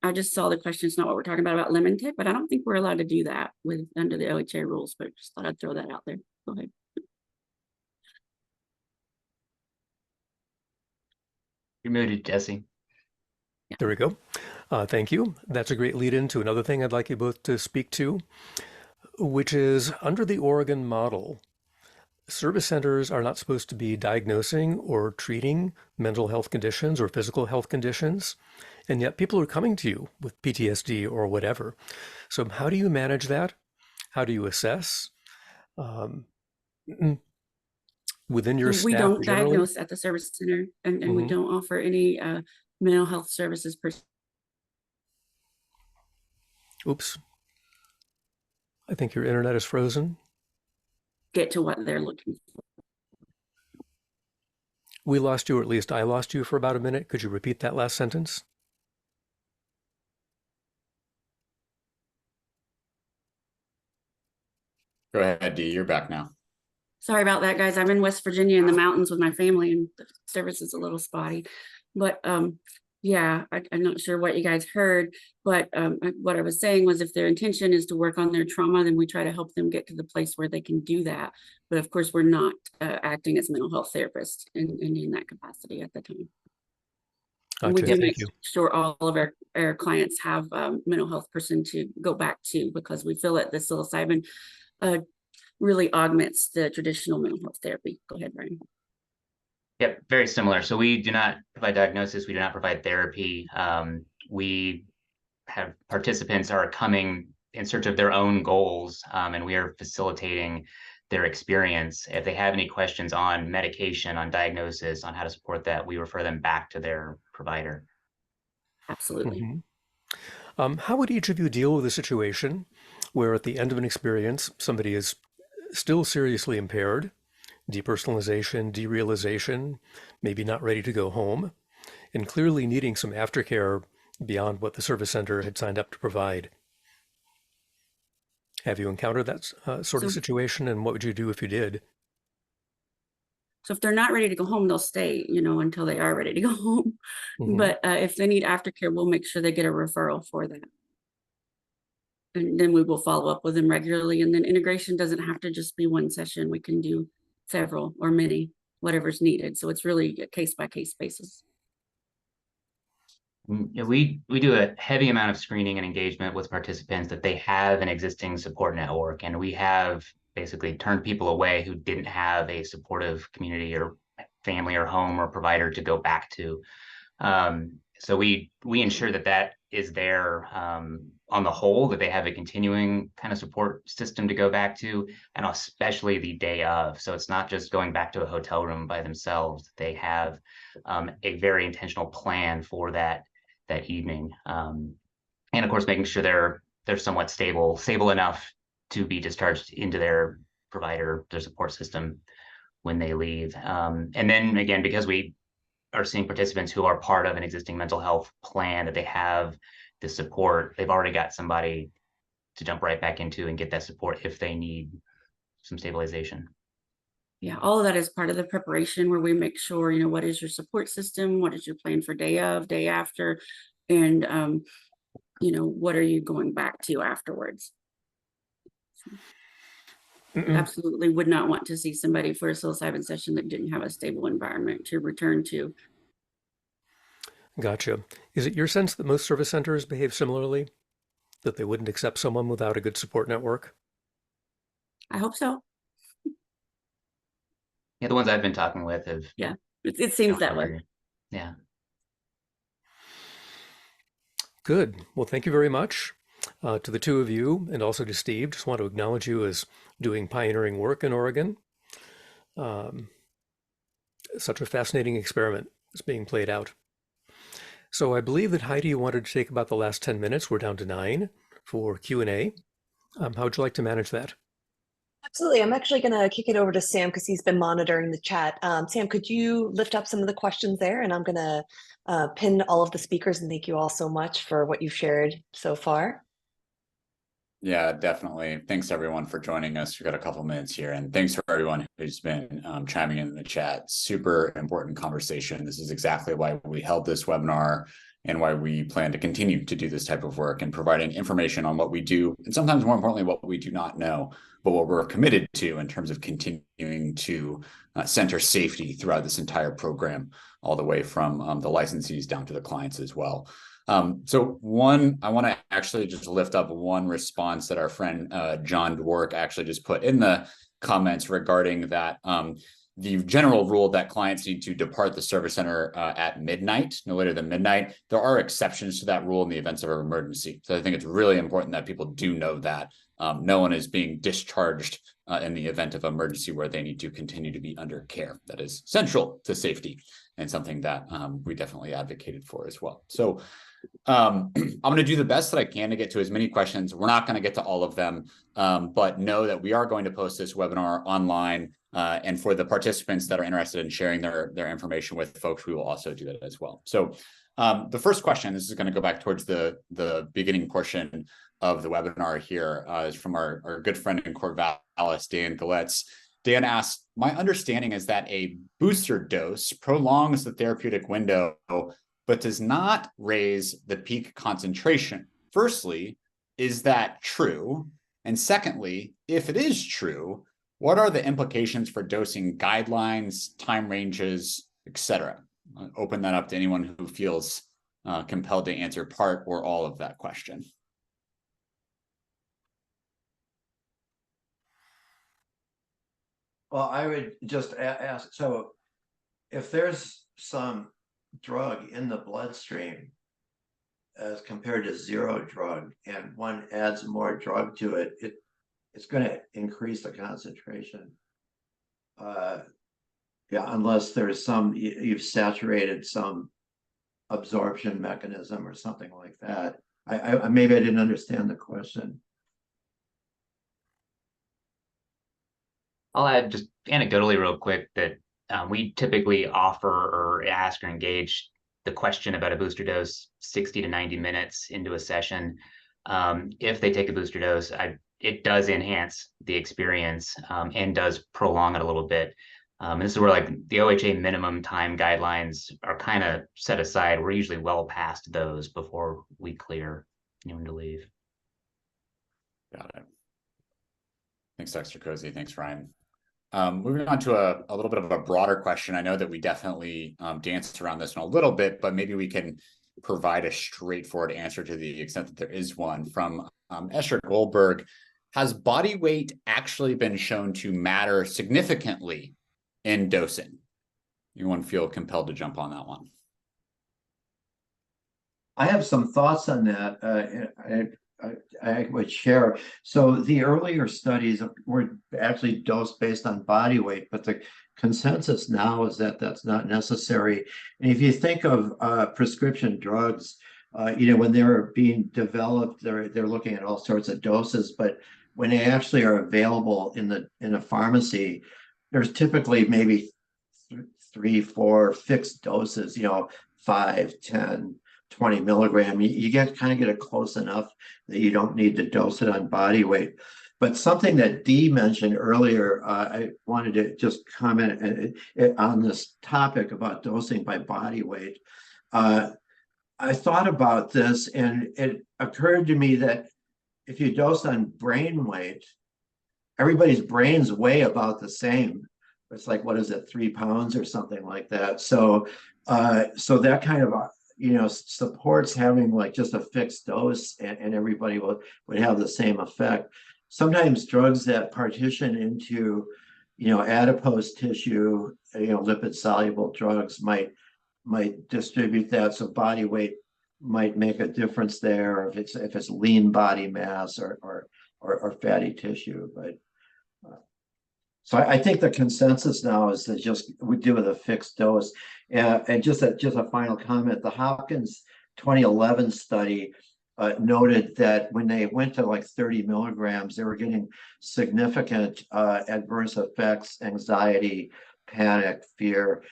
I just saw the question. It's not what we're talking about lemon tip, but I don't think we're allowed to do that under the OHA rules, but just thought I'd throw that out there. Go ahead. You're muted, Jesse. Yeah. There we go. Thank you. That's a great lead into another thing I'd like you both to speak to, which is under the Oregon model, service centers are not supposed to be diagnosing or treating mental health conditions or physical health conditions, and yet people are coming to you with PTSD or whatever. So how do you manage that? How do you assess within your So we staff don't generally? diagnose at the service center, and we don't offer any mental health services per. Oops. I think your internet is frozen. Get to what they're looking for. We lost you, or at least I lost you for about a minute. Could you repeat that last sentence? Go ahead, Dee. You're back now. Sorry about that, guys. I'm in West Virginia in the mountains with my family, and the service is a little spotty. But yeah, I'm not sure what you guys heard, but what I was saying was if their intention is to work on their trauma, then we try to help them get to the place where they can do that. But of course, we're not acting as mental health therapists in that capacity at the time. And we do make sure all of our clients have a mental health person to go back to, because we feel that the psilocybin really augments the traditional mental health therapy. Go ahead, Brian. Yep, very similar. So we do not provide diagnosis. We do not provide therapy. We have participants are coming in search of their own goals, and we are facilitating their experience. If they have any questions on medication, on diagnosis, on how to support that, we refer them back to their provider. Absolutely. How would each of you deal with a situation where at the end of an experience, somebody is still seriously impaired, depersonalization, derealization, maybe not ready to go home, and clearly needing some aftercare beyond what the service center had signed up to provide? Have you encountered that sort of situation, and what would you do if you did? So if they're not ready to go home, they'll stay, until they are ready to go home. But if they need aftercare, we'll make sure they get a referral for that. And then we will follow up with them regularly. And then integration doesn't have to just be one session. We can do several or many, whatever's needed. So it's really a case-by-case basis. Yeah, we do a heavy amount of screening and engagement with participants that they have an existing support network, and we have basically turned people away who didn't have a supportive community or family or home or provider to go back to. So we ensure that is there on the whole, that they have a continuing kind of support system to go back to, and especially the day of. So it's not just going back to a hotel room by themselves. They have a very intentional plan for that evening, and of course making sure they're somewhat stable enough to be discharged into their provider, their support system when they leave. And then again, because we are seeing participants who are part of an existing mental health plan, that they have the support. They've already got somebody to jump right back into and get that support if they need some stabilization. Yeah, all of that is part of the preparation where we make sure, what is your support system? What is your plan for day of, day after? And, what are you going back to afterwards? Absolutely would not want to see somebody for a psilocybin session that didn't have a stable environment to return to. Gotcha. Is it your sense that most service centers behave similarly? That they wouldn't accept someone without a good support network? I hope so. Yeah, the ones I've been talking with have. Yeah, it seems that way. Yeah. Good. Well, thank you very much to the two of you, and also to Steve. Just want to acknowledge you as doing pioneering work in Oregon. Such a fascinating experiment is being played out. So I believe that Heidi wanted to take about the last 10 minutes. We're down to 9 for Q&A. How would you like to manage that? Absolutely. I'm actually going to kick it over to Sam because he's been monitoring the chat. Sam, could you lift up some of the questions there? And I'm going to pin all of the speakers, and thank you all so much for what you've shared so far. Yeah, definitely. Thanks everyone for joining us. We've got a couple minutes here, and thanks for everyone who's been chiming in the chat. Super important conversation. This is exactly why we held this webinar and why we plan to continue to do this type of work and providing information on what we do, and sometimes more importantly, what we do not know, but what we're committed to in terms of continuing to center safety throughout this entire program, all the way from the licensees down to the clients as well. So one, I want to actually just lift up one response that our friend John Dwork actually just put in the comments regarding that the general rule that clients need to depart the service center at midnight, no later than midnight. There are exceptions to that rule in the events of an emergency. So I think it's really important that people do know that no one is being discharged in the event of emergency where they need to continue to be under care. That is central to safety and something that we definitely advocated for as well. So I'm going to do the best that I can to get to as many questions. We're not going to get to all of them, but know that we are going to post this webinar online. And for the participants that are interested in sharing their information with folks, we will also do that as well. So the first question, this is going to go back towards the beginning portion of the webinar here, is from our good friend in Corvallis, Dan Galetz. Dan asked, my understanding is that a booster dose prolongs the therapeutic window, but does not raise the peak concentration. Firstly, is that true? And secondly, if it is true, what are the implications for dosing guidelines, time ranges, etc.? I'll open that up to anyone who feels compelled to answer part or all of that question. Well, I would just ask, so if there's some drug in the bloodstream as compared to zero drug, and one adds more drug to it, it's going to increase the concentration. Yeah, unless there's you've saturated some absorption mechanism or something like that. I maybe I didn't understand the question. I'll add just anecdotally real quick that we typically offer or ask or engage the question about a booster dose 60 to 90 minutes into a session. If they take a booster dose, it does enhance the experience and does prolong it a little bit. And this is where like the OHA minimum time guidelines are kind of set aside. We're usually well past those before we clear anyone to leave. Got it. Thanks, Dr. Cozy. Thanks, Ryan. Moving on to a little bit of a broader question. I know that we definitely danced around this one a little bit, but maybe we can provide a straightforward answer to the extent that there is one from Escher Goldberg. Has body weight actually been shown to matter significantly in dosing? Anyone feel compelled to jump on that one? I have some thoughts on that. I would share. So the earlier studies were actually dosed based on body weight, but the consensus now is that that's not necessary. And if you think of prescription drugs, when they're being developed, they're looking at all sorts of doses, but when they actually are available in a pharmacy, there's typically maybe 3, 4 fixed doses, 5, 10, 20 milligram. You kind of get it close enough that you don't need to dose it on body weight. But something that Dee mentioned earlier, I wanted to just comment on this topic about dosing by body weight. I thought about this, and it occurred to me that if you dose on brain weight, everybody's brains weigh about the same. It's like, what is it, 3 pounds or something like that. So that kind of supports having like just a fixed dose, and everybody would have the same effect. Sometimes drugs that partition into adipose tissue, lipid soluble drugs might distribute that, so body weight might make a difference there if it's lean body mass or fatty tissue. But so I think the consensus now is that just we do with a fixed dose. And just a final comment: the Hopkins 2011 study noted that when they went to like 30 milligrams, they were getting significant adverse effects, anxiety, panic, fear.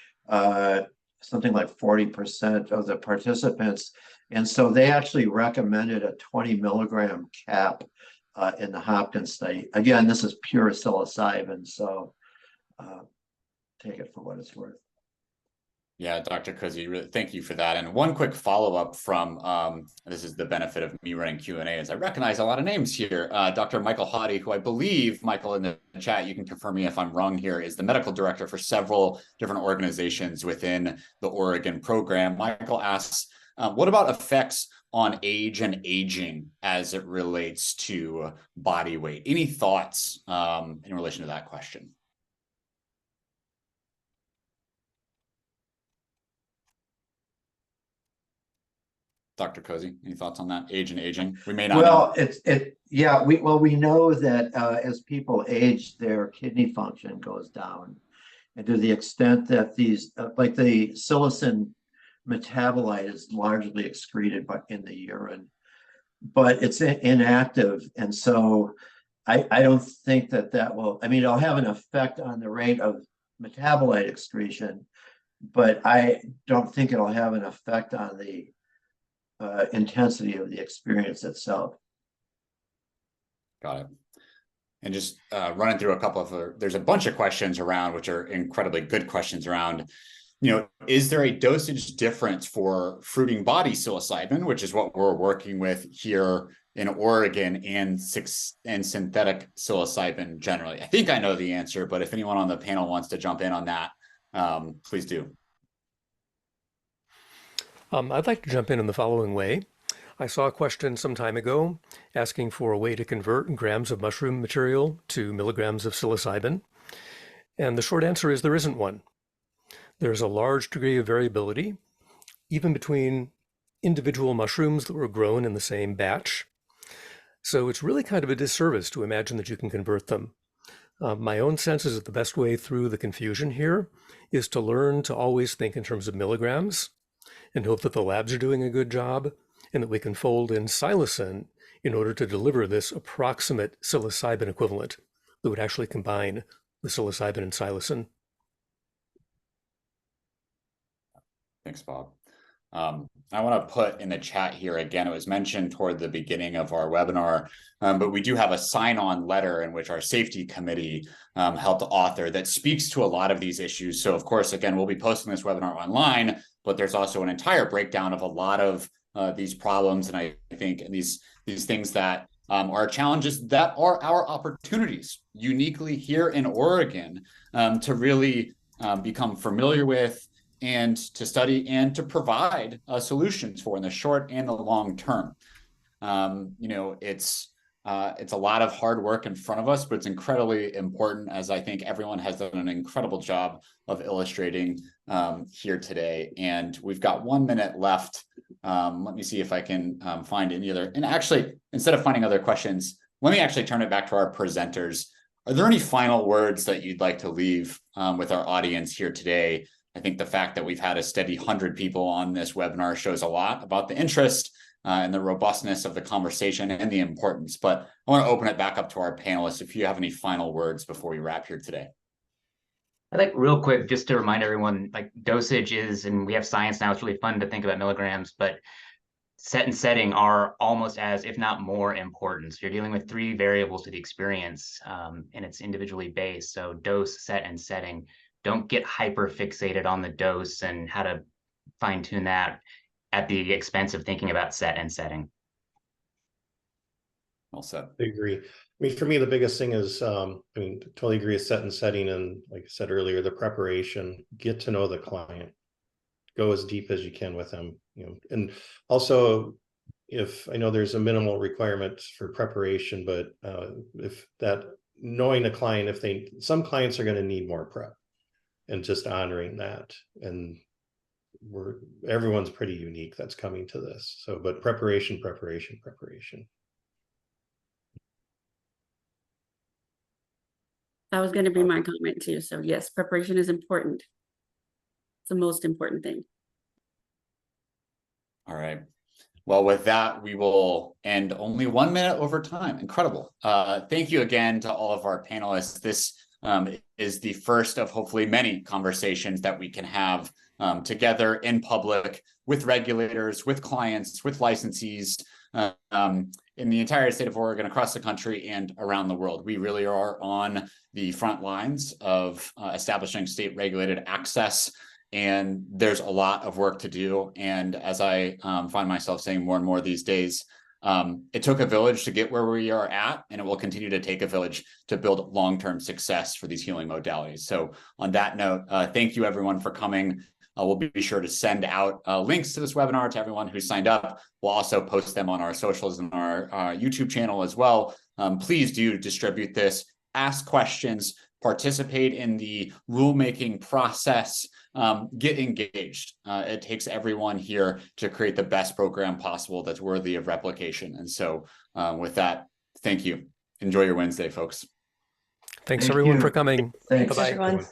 Something like 40% of the participants. And so they actually recommended a 20 milligram cap in the Hopkins study. Again, this is pure psilocybin, so take it for what it's worth. Yeah, Dr. Cozy, really thank you for that. And one quick follow-up from, this is the benefit of me running Q&A, is I recognize a lot of names here. Dr. Michael Hawdy, who I believe, Michael, in the chat, you can confirm me if I'm wrong here, is the medical director for several different organizations within the Oregon program. Michael asks, what about effects on age and aging as it relates to body weight? Any thoughts in relation to that question? Dr. Cozy, any thoughts on that? Age and aging? We may not know. We know that as people age, their kidney function goes down. And to the extent that these, like the psilocin metabolite is largely excreted in the urine, but it's inactive. And so I don't think that will, it'll have an effect on the rate of metabolite excretion, but I don't think it'll have an effect on the intensity of the experience itself. Got it. And just running through a couple of, there's a bunch of questions around, which are incredibly good questions around, is there a dosage difference for fruiting body psilocybin, which is what we're working with here in Oregon, and synthetic psilocybin generally? I think I know the answer, but if anyone on the panel wants to jump in on that, please do. I'd like to jump in the following way. I saw a question some time ago asking for a way to convert grams of mushroom material to milligrams of psilocybin. And the short answer is there isn't one. There's a large degree of variability, even between individual mushrooms that were grown in the same batch. So it's really kind of a disservice to imagine that you can convert them. My own sense is that the best way through the confusion here is to learn to always think in terms of milligrams, and hope that the labs are doing a good job, and that we can fold in psilocin in order to deliver this approximate psilocybin equivalent that would actually combine the psilocybin and psilocin. Thanks, Bob. I want to put in the chat here again, it was mentioned toward the beginning of our webinar, but we do have a sign-on letter in which our safety committee helped author that speaks to a lot of these issues. So of course, again, we'll be posting this webinar online, but there's also an entire breakdown of a lot of these problems. And I think these things that are challenges that are our opportunities uniquely here in Oregon to really become familiar with, and to study and to provide solutions for in the short and the long term. It's a lot of hard work in front of us, but it's incredibly important, as I think everyone has done an incredible job of illustrating here today. And we've got 1 minute left. Let me see if I can find any other, and actually, instead of finding other questions, let me actually turn it back to our presenters. Are there any final words that you'd like to leave with our audience here today? I think the fact that we've had a steady 100 people on this webinar shows a lot about the interest and the robustness of the conversation and the importance. But I want to open it back up to our panelists if you have any final words before we wrap here today. I think real quick, just to remind everyone, like dosage is, and we have science now, it's really fun to think about milligrams, but set and setting are almost as, if not more important. So you're dealing with three variables to the experience, and it's individually based. So dose, set, and setting. Don't get hyper fixated on the dose and how to fine tune that at the expense of thinking about set and setting. Well said. I agree. I mean, for me, the biggest thing is, I mean, totally agree with set and setting. And like I said earlier, the preparation, get to know the client, go as deep as you can with them, and also if I know there's a minimal requirement for preparation, but if that knowing the client, some clients are going to need more prep and just honoring that. And everyone's pretty unique that's coming to this. So, but preparation. That was going to be my comment too. So yes, preparation is important. It's the most important thing. All right. Well, with that, we will end only 1 minute over time. Incredible. Thank you again to all of our panelists. This is the first of hopefully many conversations that we can have together in public with regulators, with clients, with licensees in the entire state of Oregon, across the country, and around the world. We really are on the front lines of establishing state-regulated access. And there's a lot of work to do. And as I find myself saying more and more these days, it took a village to get where we are at, and it will continue to take a village to build long-term success for these healing modalities. So on that note, thank you everyone for coming. We'll be sure to send out links to this webinar to everyone who signed up. We'll also post them on our socials and our YouTube channel as well. Please do distribute this, ask questions, participate in the rulemaking process, get engaged. It takes everyone here to create the best program possible that's worthy of replication. And so with that, thank you. Enjoy your Wednesday, folks. Thanks everyone for coming. Thanks. Thanks, everyone.